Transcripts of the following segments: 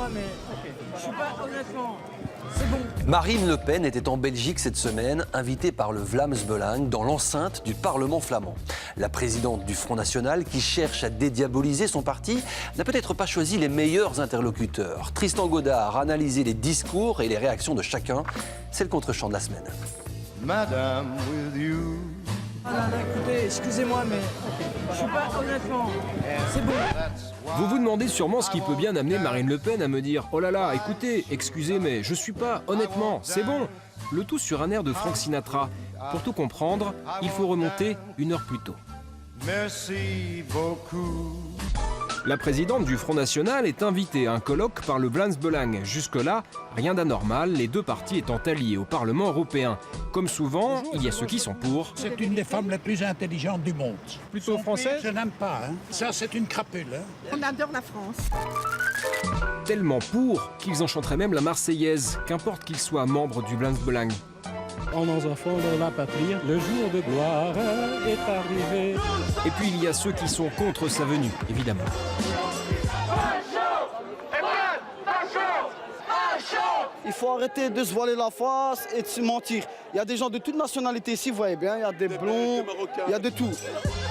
Excusez-moi, mais je suis pas honnêtement. C'est bon. Marine Le Pen était en Belgique cette semaine, invitée par le Vlaams Belang dans l'enceinte du Parlement flamand. La présidente du Front National, qui cherche à dédiaboliser son parti, n'a peut-être pas choisi les meilleurs interlocuteurs. Tristan Godard a analysé les discours et les réactions de chacun. C'est le contre-champ de la semaine. Madame with you. Ah là, écoutez, excusez-moi, mais je suis pas honnêtement. C'est bon. Vous vous demandez sûrement ce qui peut bien amener Marine Le Pen à me dire « Oh là là, écoutez, excusez, mais je suis pas, honnêtement, c'est bon ». Le tout sur un air de Frank Sinatra. Pour tout comprendre, il faut remonter 1 heure plus tôt. Merci beaucoup. La présidente du Front National est invitée à un colloque par le Vlaams Belang. Jusque-là, rien d'anormal, les deux partis étant alliés au Parlement européen. Comme souvent, il y a ceux qui sont pour. C'est une des femmes les plus intelligentes du monde. Plutôt française ? Je n'aime pas, hein. Ça, c'est une crapule. Hein. On adore la France. Tellement pour qu'ils en chanteraient même la Marseillaise, qu'importe qu'ils soient membres du Vlaams Belang. En nos enfants de la patrie, le jour de gloire est arrivé. Et puis il y a ceux qui sont contre sa venue, évidemment. Il faut arrêter de se voiler la face et de se mentir. Il y a des gens de toute nationalité ici, vous voyez bien, il y a des blonds, il y a de tout.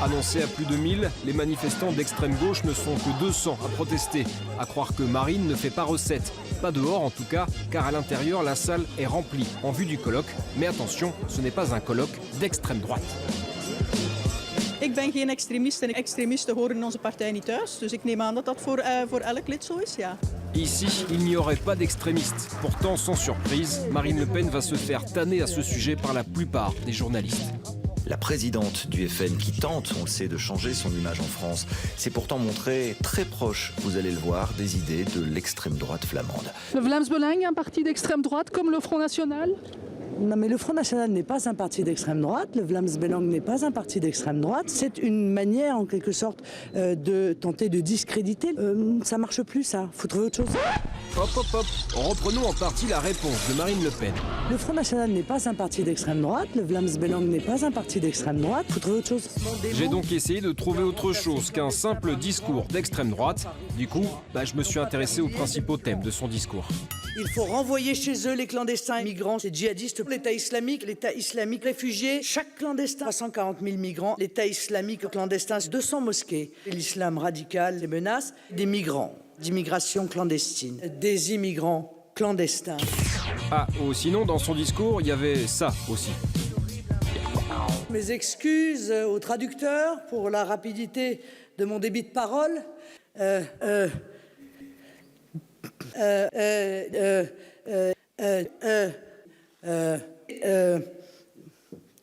Annoncés à plus de 1000, les manifestants d'extrême gauche ne sont que 200 à protester. À croire que Marine ne fait pas recette. Pas dehors en tout cas, car à l'intérieur, la salle est remplie en vue du colloque. Mais attention, ce n'est pas un colloque d'extrême droite. Ik ben geen extremist en extremisten horen in onze partij niet thuis. Dus ik neem aan dat dat voor elk lid zo is, ja. Ici, il n'y aurait pas d'extrémistes. Pourtant, sans surprise, Marine Le Pen va se faire tanner à ce sujet par la plupart des journalistes. La présidente du FN qui tente, on le sait, de changer son image en France, s'est pourtant montrée très proche, vous allez le voir, des idées de l'extrême droite flamande. Le Vlaams Belang, un parti d'extrême droite comme le Front National ? Non, mais le Front National n'est pas un parti d'extrême droite, le Vlaams Belang n'est pas un parti d'extrême droite. C'est une manière, en quelque sorte, de tenter de discréditer. Ça marche plus, ça. Faut trouver autre chose. Hop, hop, hop. Reprenons en partie la réponse de Marine Le Pen. Le Front National n'est pas un parti d'extrême droite, le Vlaams Belang n'est pas un parti d'extrême droite. Faut trouver autre chose. J'ai donc essayé de trouver autre chose qu'un simple discours d'extrême droite. Du coup, je me suis intéressé aux principaux thèmes de son discours. Il faut renvoyer chez eux les clandestins migrants, les djihadistes, l'État islamique réfugié. Chaque clandestin, 340 000 migrants. L'État islamique clandestin, 200 mosquées. L'islam radical, les menaces des migrants, d'immigration clandestine, des immigrants clandestins. Ah, sinon, dans son discours, il y avait ça aussi. Mes excuses au traducteur pour la rapidité de mon débit de parole.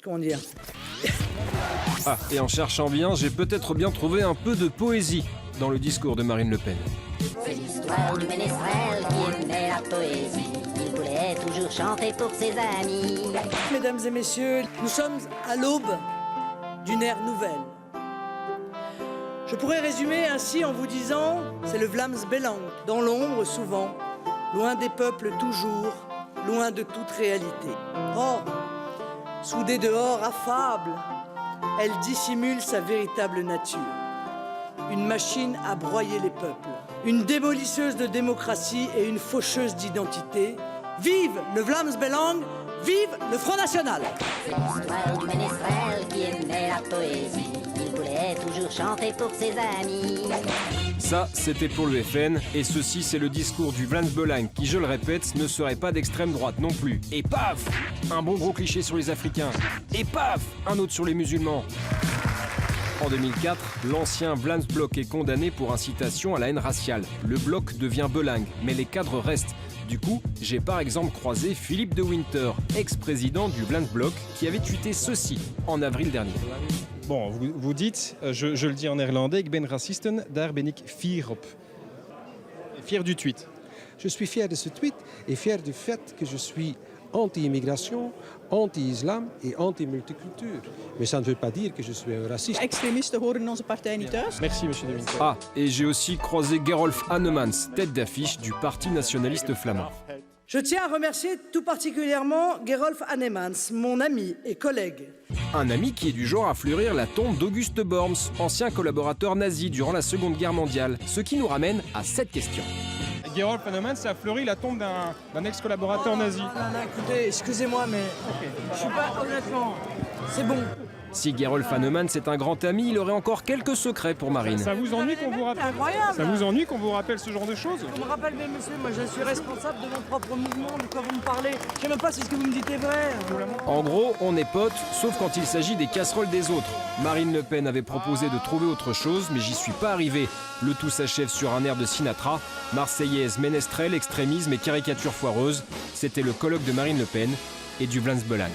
Comment dire? Ah, et en cherchant bien, j'ai peut-être bien trouvé un peu de poésie dans le discours de Marine Le Pen. C'est l'histoire du ménestrel qui aimait la poésie. Il voulait toujours chanter pour ses amis. Mesdames et messieurs, nous sommes à l'aube d'une ère nouvelle. Je pourrais résumer ainsi en vous disant, c'est le Vlaams Belang, dans l'ombre souvent, loin des peuples toujours, loin de toute réalité. Or, sous des dehors affables, elle dissimule sa véritable nature. Une machine à broyer les peuples, une démolisseuse de démocratie et une faucheuse d'identité. Vive le Vlaams Belang, vive le Front National! C'est l'histoire du ménestrel qui aimait la poésie. Il voulait toujours chanter pour ses amis. Ça, c'était pour le FN, et ceci, c'est le discours du Vlaams Belang, qui, je le répète, ne serait pas d'extrême droite non plus. Et paf! Un bon gros cliché sur les Africains. Et paf! Un autre sur les musulmans. En 2004, l'ancien Vlaams Bloc est condamné pour incitation à la haine raciale. Le bloc devient Belang, mais les cadres restent. Du coup, j'ai par exemple croisé Philippe de Winter, ex-président du Vlaams Bloc, qui avait tweeté ceci en avril dernier. Bon, vous dites, je le dis en néerlandais, ik ben racisten, daar ben ik fier op. Fier du tweet. Je suis fier de ce tweet et fier du fait que je suis anti-immigration, anti-islam et anti-multiculture. Mais ça ne veut pas dire que je suis un raciste. Extremisten horen in onze partij niet thuis. Merci, monsieur de Winter. Ah, et j'ai aussi croisé Gerolf Annemans, tête d'affiche du Parti nationaliste flamand. Je tiens à remercier tout particulièrement Gerolf Annemans, mon ami et collègue. Un ami qui est du genre à fleurir la tombe d'Auguste Borms, ancien collaborateur nazi durant la Seconde Guerre mondiale. Ce qui nous ramène à cette question. Gerolf Hannemann, c'est à Fleury la tombe d'un ex-collaborateur nazi. Non, écoutez, excusez-moi, mais je suis pas, honnêtement, c'est bon. Si Gerolf Hannemann c'est un grand ami, il aurait encore quelques secrets pour Marine. Ça vous ennuie qu'on vous rappelle incroyable. Ça vous ennuie qu'on vous rappelle ce genre de choses? Je me rappelle, mais monsieur, moi je suis responsable de mon propre mouvement, de quoi vous me parlez. Je sais même pas si ce que vous me dites est vrai. En gros, on est potes, sauf quand il s'agit des casseroles des autres. Marine Le Pen avait proposé de trouver autre chose, mais j'y suis pas arrivé. Le tout s'achève sur un air de Sinatra. Marseillaise, ménestrel, extrémisme et caricature foireuse. C'était le colloque de Marine Le Pen et du Vlaams Belang.